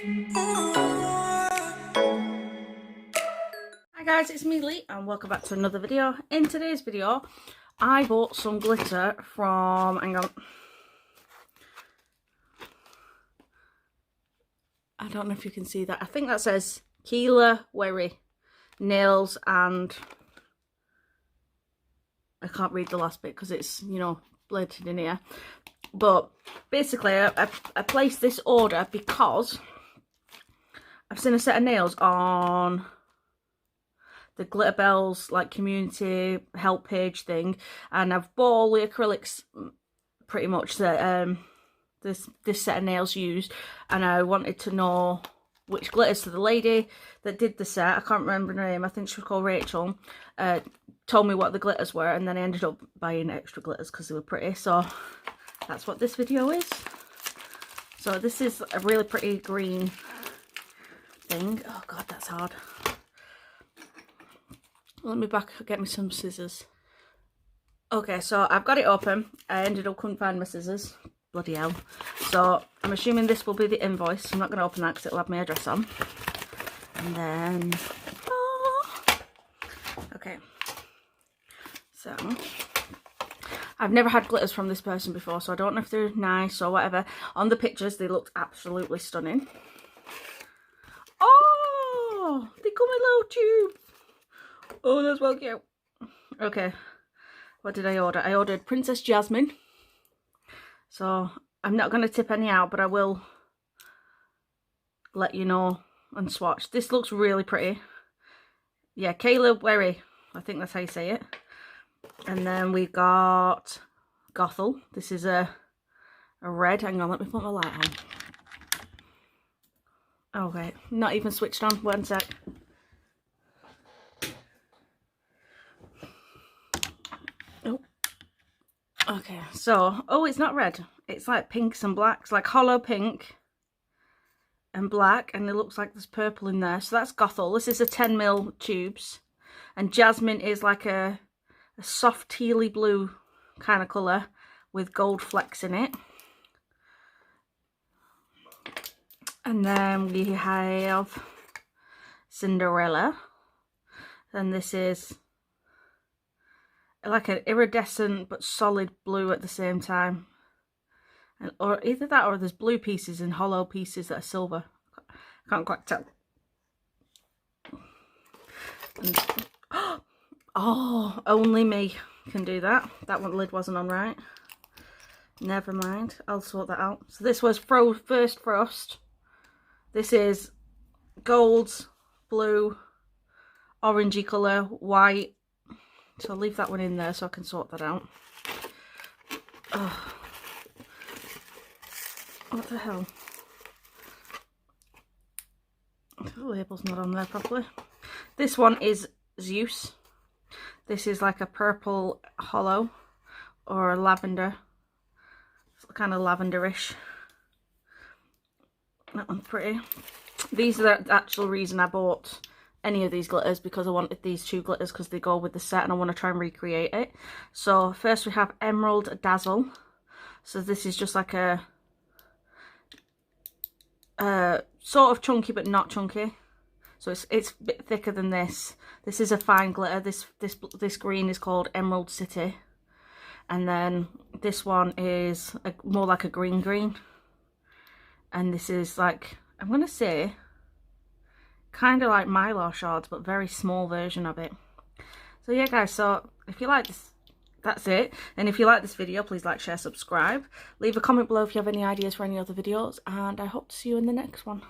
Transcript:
Hi guys, it's me Lee and welcome back to another video. In today's video I bought some glitter from, hang on, I don't know if you can see that, I think that says Kylea Wherry nails, and I can't read the last bit because it's, you know, blurted in here. But basically I placed this order because I've seen a set of nails on the Glitter Bells like community help page thing, and I've bought all the acrylics pretty much that this set of nails used, and I wanted to know which glitters. So the lady that did the set, I can't remember her name, I think she was called Rachel, told me what the glitters were, and then I ended up buying extra glitters because they were pretty. So that's what this video is. So this is a really pretty green thing. Oh god, that's hard. Let me get me some scissors. Okay, so I've got it open. I ended up couldn't find my scissors. Bloody hell. So I'm assuming this will be the invoice. I'm not going to open that because it'll have my address on. And then... oh. Okay. So... I've never had glitters from this person before, so I don't know if they're nice or whatever. On the pictures, they looked absolutely stunning. Oh! They come in little tubes. Oh, that's well cute. Okay, what did I order? I ordered Princess Jasmine. So I'm not going to tip any out, but I will let you know and swatch. This looks really pretty. Yeah, Kylea Wherry, I think that's how you say it. And then we got Gothel. This is a red. Hang on, let me put my light on. Okay, not even switched on. One sec. Okay, so, oh, it's not red. It's like pinks and blacks, like hollow pink and black, and it looks like there's purple in there. So that's Gothel. This is a 10mm tubes, and Jasmine is like a soft tealy blue kind of colour with gold flecks in it. And then we have Cinderella, and this is like an iridescent but solid blue at the same time, and or either that or there's blue pieces and hollow pieces that are silver. I can't quite tell. And, oh, only me can do that. That one lid wasn't on right. Never mind, I'll sort that out. So this was First Frost. This is gold, blue, orangey colour, white. So I'll leave that one in there so I can sort that out. Oh. What the hell? The label's not on there properly. This one is Zeus. This is like a purple hollow or a lavender. It's kind of lavenderish. That one's pretty. These are the actual reason I bought any of these glitters, because I wanted these two glitters because they go with the set and I want to try and recreate it. So first we have Emerald Dazzle. So this is just like a sort of chunky but not chunky. So it's a bit thicker than this. This is a fine glitter. This green is called Emerald City. And then this one is more like a green. And this is like, I'm going to say, kind of like Mylar shards, but very small version of it. So yeah guys, so if you like this, that's it. And if you like this video, please like, share, subscribe. Leave a comment below if you have any ideas for any other videos, and I hope to see you in the next one.